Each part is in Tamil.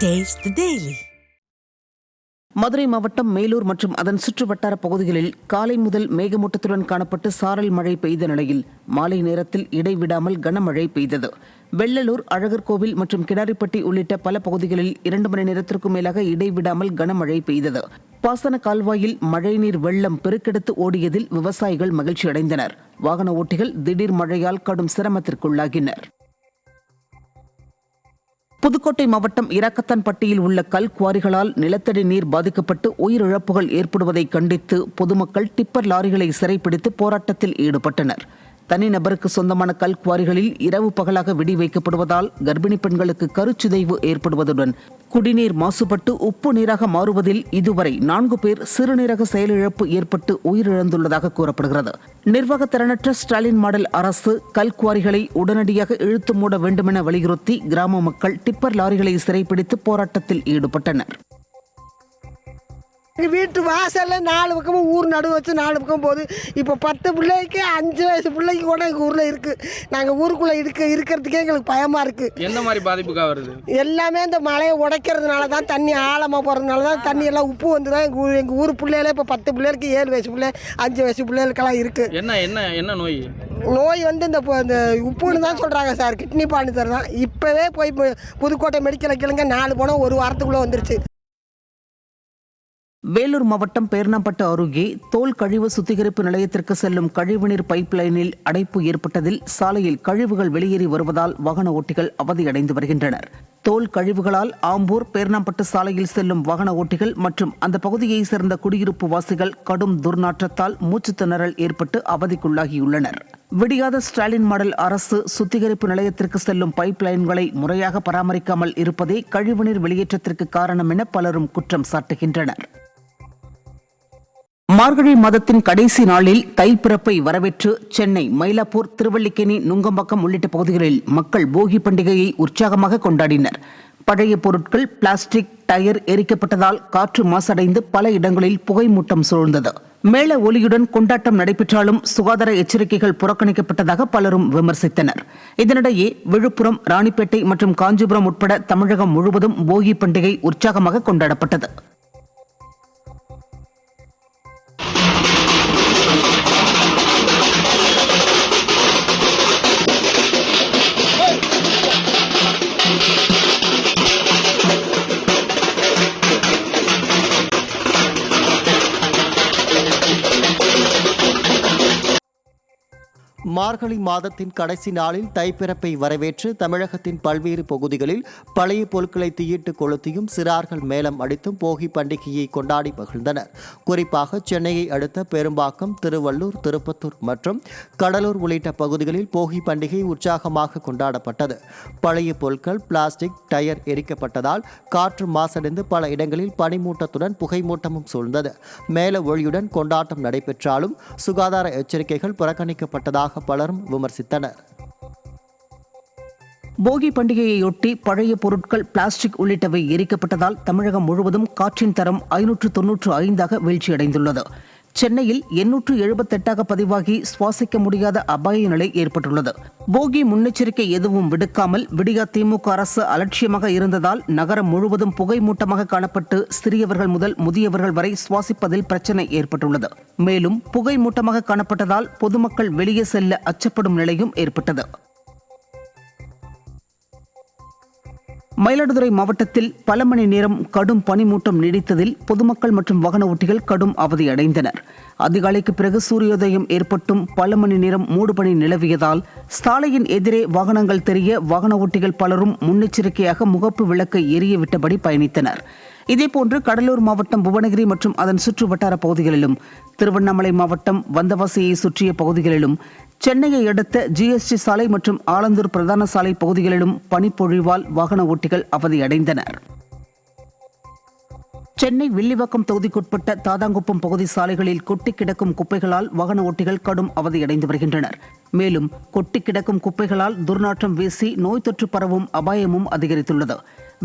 Taste the Daily. மதுரை மாவட்டம் மேலூர் மற்றும் அதன் சுற்று வட்டார பகுதிகளில் காலை முதல் மேகமூட்டத்துடன் காணப்பட்டு சாரல் மழை பெய்த நிலையில் மாலை நேரத்தில் இடைவிடாமல் கனமழை பெய்தது. வெள்ளலூர், அழகர்கோவில் மற்றும் கிடாரிப்பட்டி உள்ளிட்ட பல பகுதிகளில் 2 மணி நேரத்திற்கும் மேலாக இடைவிடாமல் கனமழை பெய்தது. பாசன கால்வாயில் மழைநீர் வெள்ளம் பெருக்கெடுத்து ஓடியதில் விவசாயிகள் மகிழ்ச்சி அடைந்தனர். வாகன ஓட்டிகள் திடீர் மழையால் கடும் சிரமத்திற்குள்ளாகினர். புதுக்கோட்டை மாவட்டம் இராக்கத்தான்பட்டியில் உள்ள கல் குவாரிகளால் நிலத்தடி நீர் பாதிக்கப்பட்டு உயிரிழப்புகள் ஏற்படுவதை கண்டித்து பொதுமக்கள் டிப்பர் லாரிகளை சிறைப்பிடித்து போராட்டத்தில் ஈடுபட்டனர். தனிநபருக்கு சொந்தமான கல் குவாரிகளில் இரவு பகலாக வெடி வைக்கப்படுவதால் கர்ப்பிணி பெண்களுக்கு கருச்சிதைவு ஏற்படுவதுடன் குடிநீர் மாசுபட்டு உப்பு நீராக மாறுவதில் இதுவரை 4 பேர் சிறுநீரக செயலிழப்பு ஏற்பட்டு உயிரிழந்துள்ளதாக கூறப்படுகிறது. நிர்வாக திறனற்ற ஸ்டாலின் மாடல் அரசு கல் குவாரிகளை உடனடியாக இழுத்து மூட வேண்டுமென வலியுறுத்தி கிராம மக்கள் டிப்பர் லாரிகளை சிறைப்பிடித்து போராட்டத்தில் ஈடுபட்டனர். எங்கள் வீட்டு வாசலில் 4 பக்கமும் ஊர் நடுவு வச்சு 4 பக்கம் போகுது. இப்போ 10 பிள்ளைக்கு 5 வயசு பிள்ளைக்கு கூட எங்கள் ஊரில் இருக்குது. நாங்கள் ஊருக்குள்ளே இருக்கிறதுக்கே எங்களுக்கு பயமாக இருக்குது. எந்த மாதிரி பாதிப்புக்காக வருது? எல்லாமே இந்த மழையை உடைக்கிறதுனால தான், தண்ணி ஆழமாக போகிறதுனால தான், தண்ணி எல்லாம் உப்பு வந்து தான் எங்கள் ஊர் பிள்ளைகளே இப்போ 10 பிள்ளைகளுக்கு 7 வயசு பிள்ளை 5 வயசு பிள்ளைகளுக்கெல்லாம் இருக்குது. என்ன நோய்? நோய் வந்து இந்த உப்புன்னு தான் சொல்கிறாங்க சார், கிட்னி பானித்தர் தான். இப்போவே போய் புதுக்கோட்டை மெடிக்கலில் கேளுங்க, 4 போனால் 1 வாரத்துக்குள்ளே வந்துருச்சு. வேலூர் மாவட்டம் பேர்ணாம்பட்டு அருகே தோல் கழிவு சுத்திகரிப்பு நிலையத்திற்கு செல்லும் கழிவுநீர் பைப் லைனில் அடைப்பு ஏற்பட்டதில் சாலையில் கழிவுகள் வெளியேறி வருவதால் வாகன ஓட்டிகள் அவதியடைந்து வருகின்றனர். தோல் கழிவுகளால் ஆம்பூர் பேர்ணாம்பட்டு சாலையில் செல்லும் வாகன ஓட்டிகள் மற்றும் அந்த பகுதியைச் சேர்ந்த குடியிருப்பு வாசிகள் கடும் துர்நாற்றத்தால் மூச்சு திணறல் ஏற்பட்டு அவதிக்குள்ளாகியுள்ளனர். விடியாத ஸ்டாலின் மாடல் அரசு சுத்திகரிப்பு நிலையத்திற்கு செல்லும் பைப் லைன்களை முறையாக பராமரிக்காமல் இருப்பதே கழிவுநீர் வெளியேற்றத்திற்கு காரணம் என பலரும் குற்றம் சாட்டுகின்றனர். மார்கழி மாதத்தின் கடைசி நாளில் தைப்பிறப்பை வரவேற்று சென்னை, மயிலாப்பூர், திருவல்லிக்கேணி, நுங்கம்பாக்கம் உள்ளிட்ட பகுதிகளில் மக்கள் போகி பண்டிகையை உற்சாகமாக கொண்டாடினர். பழைய பொருட்கள், பிளாஸ்டிக், டயர் எரிக்கப்பட்டதால் காற்று மாசடைந்து பல இடங்களில் புகைமூட்டம் சூழ்ந்தது. மேள ஒலியுடன் கொண்டாட்டம் நடைபெற்றாலும் சுகாதார எச்சரிக்கைகள் புறக்கணிக்கப்பட்டதாக பலரும் விமர்சித்தனர். இதனிடையே விழுப்புரம், ராணிப்பேட்டை மற்றும் காஞ்சிபுரம் உட்பட தமிழகம் முழுவதும் போகி பண்டிகை உற்சாகமாக கொண்டாடப்பட்டது. மார்கழி மாதத்தின் கடைசி நாளில் தைப்பிறப்பை வரவேற்று தமிழகத்தின் பல்வேறு பகுதிகளில் பழைய பொருட்களை தீயிட்டு கொளுத்தியும் சிறார்கள் மேளம் அடித்தும் போகி பண்டிகையை கொண்டாடி மகிழ்ந்தனர். குறிப்பாக சென்னையை அடுத்த பெரும்பாக்கம், திருவள்ளூர், திருப்பத்தூர் மற்றும் கடலூர் உள்ளிட்ட பகுதிகளில் போகி பண்டிகை உற்சாகமாக கொண்டாடப்பட்டது. பழைய பொருட்கள், பிளாஸ்டிக், டயர் எரிக்கப்பட்டதால் காற்று மாசடைந்து பல இடங்களில் பனிமூட்டத்துடன் புகைமூட்டமும் சூழ்ந்தது. மேள ஒளியுடன் கொண்டாட்டம் நடைபெற்றாலும் சுகாதார எச்சரிக்கைகள் புறக்கணிக்கப்பட்டதாக பலரும் விமர்சித்தனர். போகி பண்டிகையையொட்டி பழைய பொருட்கள், பிளாஸ்டிக் உள்ளிட்டவை எரிக்கப்பட்டதால் தமிழகம் முழுவதும் காற்றின் தரம் 595ஆக வீழ்ச்சியடைந்துள்ளது. சென்னையில் 878ஆக பதிவாகி சுவாசிக்க முடியாத அபாய நிலை ஏற்பட்டுள்ளது. போகி முன்னெச்சரிக்கை எதுவும் விடுக்காமல் விடியா திமுக அரசு அலட்சியமாக இருந்ததால் நகரம் முழுவதும் புகைமூட்டமாக காணப்பட்டு சிறியவர்கள் முதல் முதியவர்கள் வரை சுவாசிப்பதில் பிரச்சனை ஏற்பட்டுள்ளது. மேலும் புகைமூட்டமாக காணப்பட்டதால் பொதுமக்கள் வெளியே செல்ல அச்சப்படும் நிலையும் ஏற்பட்டது. மயிலாடுதுறை மாவட்டத்தில் பல மணி நேரம் கடும் பனிமூட்டம் நீடித்ததில் பொதுமக்கள் மற்றும் வாகன ஓட்டிகள் கடும் அவதியடைந்தனர். அதிகாலைக்கு பிறகு சூரியோதயம் ஏற்பட்டும் பல மணி நேரம் மூடுபனி நிலவியதால் சாலையின் எதிரே வாகனங்கள் தெரிய வாகன ஓட்டிகள் பலரும் முன்னெச்சரிக்கையாக முகப்பு விளக்கை எரிய விட்டபடி பயணித்தனர். இதேபோன்று கடலூர் மாவட்டம் புவனகிரி மற்றும் அதன் சுற்று வட்டார பகுதிகளிலும், திருவண்ணாமலை மாவட்டம் வந்தவாசியை சுற்றிய பகுதிகளிலும், சென்னையை அடுத்த GST சாலை மற்றும் ஆலந்தூர் பிரதான சாலை பகுதிகளிலும் பனிப்பொழிவால் வாகன ஓட்டிகள் அவதியடைந்தனர். சென்னை வில்லிவாக்கம் தொகுதிக்குட்பட்ட தாதாங்குப்பம் பகுதி சாலைகளில் கொட்டி கிடக்கும் குப்பைகளால் வாகன ஓட்டிகள் கடும் அவதியடைந்து வருகின்றனர். மேலும் கொட்டி கிடக்கும் குப்பைகளால் துர்நாற்றம் வீசி நோய் தொற்று பரவும் அபாயமும் அதிகரித்துள்ளது.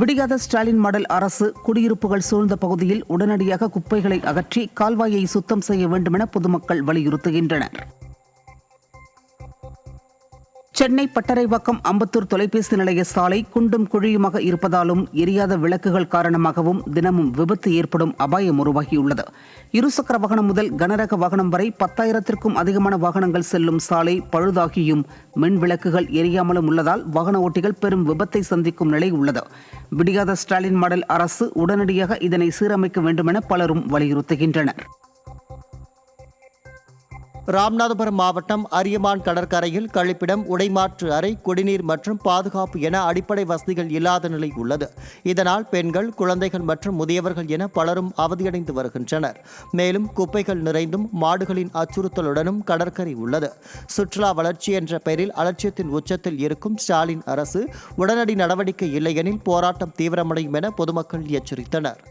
விடியாத ஸ்டாலின் மாடல் அரசு குடியிருப்புகள் சூழ்ந்த பகுதியில் உடனடியாக குப்பைகளை அகற்றி கால்வாயை சுத்தம் செய்ய வேண்டுமென பொதுமக்கள் வலியுறுத்துகின்றனர். சென்னை பட்டறைவாக்கம் அம்பத்தூர் தொலைபேசி நிலைய சாலை குண்டும் குழியுமாக இருப்பதாலும் எரியாத விளக்குகள் காரணமாகவும் தினமும் விபத்து ஏற்படும் அபாயம் உருவாகியுள்ளது. இருசக்கர வாகனம் முதல் கனரக வாகனம் வரை 10,000க்கும் அதிகமான வாகனங்கள் செல்லும் சாலை பழுதாகியும் மின் விளக்குகள் எரியாமலும் உள்ளதால் வாகன ஓட்டிகள் பெரும் விபத்தை சந்திக்கும் நிலை உள்ளது. விடியாத ஸ்டாலின் மாடல் அரசு உடனடியாக இதனை சீரமைக்க வேண்டுமென பலரும் வலியுறுத்துகின்றனர். ராமநாதபுரம் மாவட்டம் அரியமான் கடற்கரையில் கழிப்பிடம், உடைமாற்று அறை, குடிநீர் மற்றும் பாதுகாப்பு என அடிப்படை வசதிகள் இல்லாத நிலை உள்ளது. இதனால் பெண்கள், குழந்தைகள் மற்றும் முதியவர்கள் என பலரும் அவதியடைந்து வருகின்றனர். மேலும் குப்பைகள் நிறைந்தும் மாடுகளின் அச்சுறுத்தலுடனும் கடற்கரை உள்ளது. சுற்றுலா வளர்ச்சி என்ற பெயரில் அலட்சியத்தின் உச்சத்தில் இருக்கும் ஸ்டாலின் அரசு உடனடி நடவடிக்கை இல்லையெனில் போராட்டம் தீவிரமடையும் என பொதுமக்கள் எச்சரித்தனர்.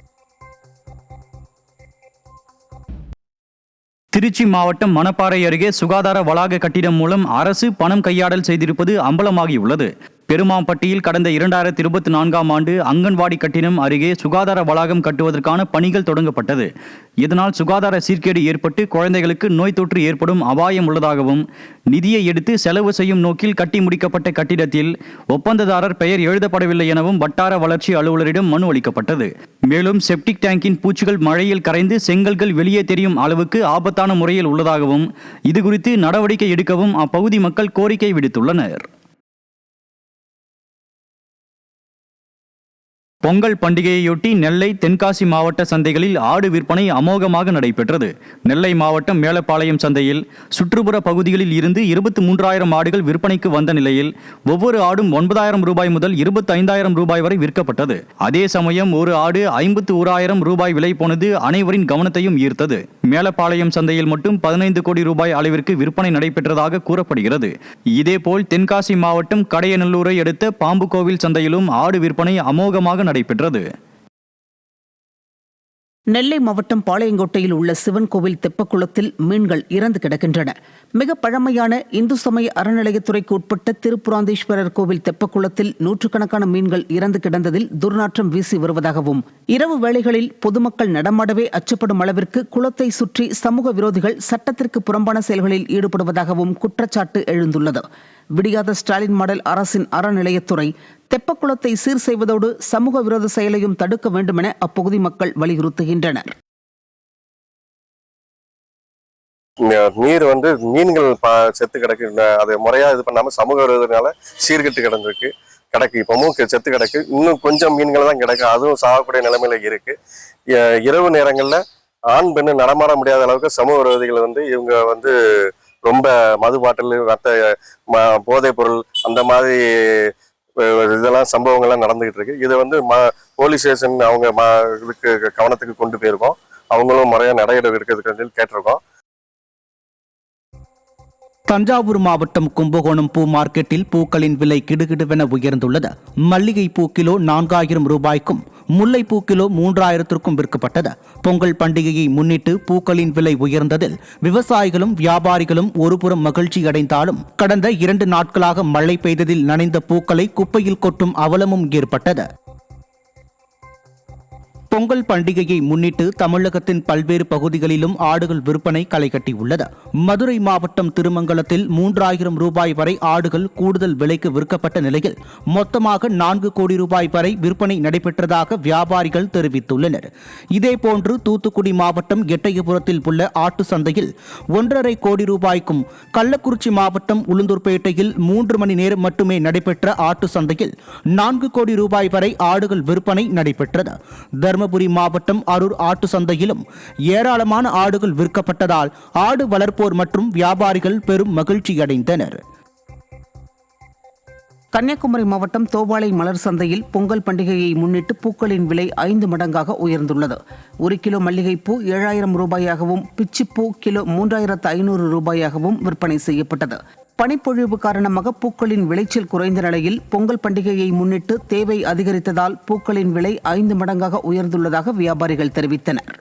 திருச்சி மாவட்டம் மணப்பாறை அருகே சுகாதார வளாக கட்டிடம் மூலம் அரசு பணம் கையாடல் செய்திருப்பது அம்பலமாகியுள்ளது. பெருமாம்பட்டியில் கடந்த 2024ஆம் ஆண்டு அங்கன்வாடி கட்டிடம் அருகே சுகாதார வளாகம் கட்டுவதற்கான பணிகள் தொடங்கப்பட்டது. இதனால் சுகாதார சீர்கேடு ஏற்பட்டு குழந்தைகளுக்கு நோய் தொற்று ஏற்படும் அபாயம் உள்ளதாகவும், நிதியை எடுத்து செலவு செய்யும் நோக்கில் கட்டி முடிக்கப்பட்ட கட்டிடத்தில் ஒப்பந்ததாரர் பெயர் எழுதப்படவில்லை எனவும் வட்டார வளர்ச்சி அலுவலரிடம் மனு அளிக்கப்பட்டது. மேலும் செப்டிக் டேங்கின் பூச்சிகள் மழையில் கரைந்து செங்கல்கள் வெளியே தெரியும் அளவுக்கு ஆபத்தான முறையில் உள்ளதாகவும், இதுகுறித்து நடவடிக்கை எடுக்கவும் அப்பகுதி மக்கள் கோரிக்கை விடுத்துள்ளனர். பொங்கல் பண்டிகையையொட்டி நெல்லை, தென்காசி மாவட்ட சந்தைகளில் ஆடு விற்பனை அமோகமாக நடைபெற்றது. நெல்லை மாவட்டம் மேலப்பாளையம் சந்தையில் சுற்றுப்புற பகுதிகளில் இருந்து 23,000 ஆடுகள் விற்பனைக்கு வந்த நிலையில் ஒவ்வொரு ஆடும் 9,000 ரூபாய் முதல் 25,000 ரூபாய் வரை விற்கப்பட்டது. அதே சமயம் ஒரு ஆடு 51,000 ரூபாய் விலை போனது அனைவரின் கவனத்தையும் ஈர்த்தது. மேலப்பாளையம் சந்தையில் மட்டும் 15 கோடி ரூபாய் அளவிற்கு விற்பனை நடைபெற்றதாக கூறப்படுகிறது. இதேபோல் தென்காசி மாவட்டம் கடையநல்லூரை அடுத்த பாம்புகோவில் சந்தையிலும் ஆடு விற்பனை அமோகமாக நடைபெற்றது. நெல்லை மாவட்டம் பாளையங்கோட்டையில் உள்ள சிவன் கோவில் தெப்பக்குளத்தில் மீன்கள் இறந்து கிடக்கின்றன. மிக பழமையான இந்து சமய அறநிலையத்துறைக்கு உட்பட்ட திருப்புராந்தீஸ்வரர் கோவில் தெப்பக்குளத்தில் நூற்றுக்கணக்கான மீன்கள் இறந்து கிடந்ததில் துர்நாற்றம் வீசி வருவதாகவும், இரவு வேளைகளில் பொதுமக்கள் நடமாடவே அச்சப்படும் அளவிற்கு குளத்தை சுற்றி சமூக விரோதிகள் சட்டத்திற்கு புறம்பான செயல்களில் ஈடுபடுவதாகவும் குற்றச்சாட்டு எழுந்துள்ளது. விடியாத ஸ்டாலின் மாடல் அரசின் அறநிலையத்துறை தெப்பக்குளத்தை சீர் செய்வதோடு சமூக விரோத செயலையும் தடுக்க வேண்டும் என அப்பகுதி மக்கள் வலியுறுத்துகின்றனர். நீர் மீன்கள் செத்து கிடக்கு, அது முறையா இது பண்ணாம சமூக விரோதனால சீர்கெட்டு கிடந்திருக்கு கிடக்கு. இப்பவும் செத்து கிடக்கு. இன்னும் கொஞ்சம் மீன்கள் தான் கிடக்கு, அதுவும் சாகக்கூடிய நிலைமையில இருக்கு. இரவு நேரங்கள்ல ஆண் பெண்ணு நடமாட முடியாத அளவுக்கு சமூக விரோதிகள் இவங்க ரொம்ப மது பாட்டில், போதைப் பொருள், அந்த மாதிரி இதெல்லாம் சம்பவங்கள்லாம் நடந்துகிட்டு இருக்கு. இதை போலீஸ் ஸ்டேஷன் அவங்க இதுக்கு கவனத்துக்கு கொண்டு போயிருக்கோம். அவங்களும் முறையா நடவடிக்கை எடுக்கிறதுக்கு கேட்டிருக்கோம். தஞ்சாவூர் மாவட்டம் கும்பகோணம் பூ மார்க்கெட்டில் பூக்களின் விலை கிடுகிடுவென உயர்ந்துள்ளது. மல்லிகை பூ கிலோ 4,000 ரூபாய்க்கும், முல்லைப்பூ கிலோ 3,000க்கும் விற்கப்பட்டது. பொங்கல் பண்டிகையை முன்னிட்டு பூக்களின் விலை உயர்ந்ததில் விவசாயிகளும் வியாபாரிகளும் ஒருபுறம் மகிழ்ச்சி அடைந்தாலும், கடந்த 2 நாட்களாக மழை பெய்ததில் நனைந்த பூக்களை குப்பையில் கொட்டும் அவலமும் ஏற்பட்டது. பொங்கல் பண்டிகையை முன்னிட்டு தமிழகத்தின் பல்வேறு பகுதிகளிலும் ஆடுகள் விற்பனை களை கட்டியுள்ளது. மதுரை மாவட்டம் திருமங்கலத்தில் 3,000 ரூபாய் வரை ஆடுகள் கூடுதல் விலைக்கு விற்கப்பட்ட நிலையில் மொத்தமாக 4 கோடி ரூபாய் வரை விற்பனை நடைபெற்றதாக வியாபாரிகள் தெரிவித்துள்ளனர். இதேபோன்று தூத்துக்குடி மாவட்டம் எட்டயபுரத்தில் உள்ள ஆட்டு சந்தையில் 1,50 கோடி ரூபாய்க்கும், கள்ளக்குறிச்சி மாவட்டம் உளுந்தூர்பேட்டையில் 3 மணி நேரம் மட்டுமே நடைபெற்ற ஆட்டு சந்தையில் 4 கோடி ரூபாய் வரை ஆடுகள் விற்பனை நடைபெற்றது. தருமபுரி மாவட்டம் அரூர் ஆட்டு சந்தையிலும் ஏராளமான ஆடுகள் விற்கப்பட்டதால் ஆடு வளர்ப்போர் மற்றும் வியாபாரிகள் பெரும் மகிழ்ச்சி அடைந்தனர். கன்னியாகுமரி மாவட்டம் தோவாளை மலர் சந்தையில் பொங்கல் பண்டிகையை முன்னிட்டு பூக்களின் விலை 5 மடங்காக உயர்ந்துள்ளது. 1 கிலோ மல்லிகைப்பூ 7,000 ரூபாயாகவும், பிச்சிப்பூ கிலோ 3,500 ரூபாயாகவும் விற்பனை செய்யப்பட்டது. பனிப்பொழிவு காரணமாக பூக்களின் விளைச்சல் குறைந்த நிலையில் பொங்கல் பண்டிகையை முன்னிட்டு தேவை அதிகரித்ததால் பூக்களின் விலை 5 மடங்காக உயர்ந்துள்ளதாக வியாபாரிகள் தெரிவித்தனர்.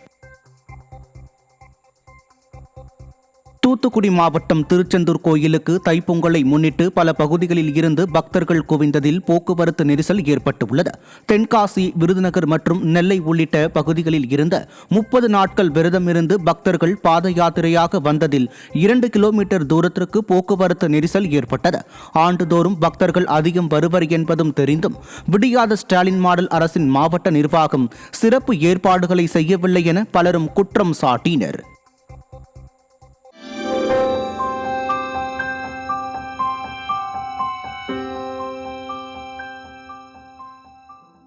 தூத்துக்குடி மாவட்டம் திருச்செந்தூர் கோயிலுக்கு தைப்பொங்கலை முன்னிட்டு பல பகுதிகளில் இருந்து பக்தர்கள் குவிந்ததில் போக்குவரத்து நெரிசல் ஏற்பட்டுள்ளது. தென்காசி, விருதுநகர் மற்றும் நெல்லை உள்ளிட்ட பகுதிகளில் இருந்த 30 நாட்கள் விரதமிருந்து பக்தர்கள் பாத யாத்திரையாக வந்ததில் 2 கிலோமீட்டர் தூரத்திற்கு போக்குவரத்து நெரிசல் ஏற்பட்டது. ஆண்டுதோறும் பக்தர்கள் அதிகம் வருவர் என்பதும் தெரிந்தும் விடியாத ஸ்டாலின் மாடல் அரசின் மாவட்ட நிர்வாகம் சிறப்பு ஏற்பாடுகளை செய்யவில்லை என பலரும் குற்றம் சாட்டினர்.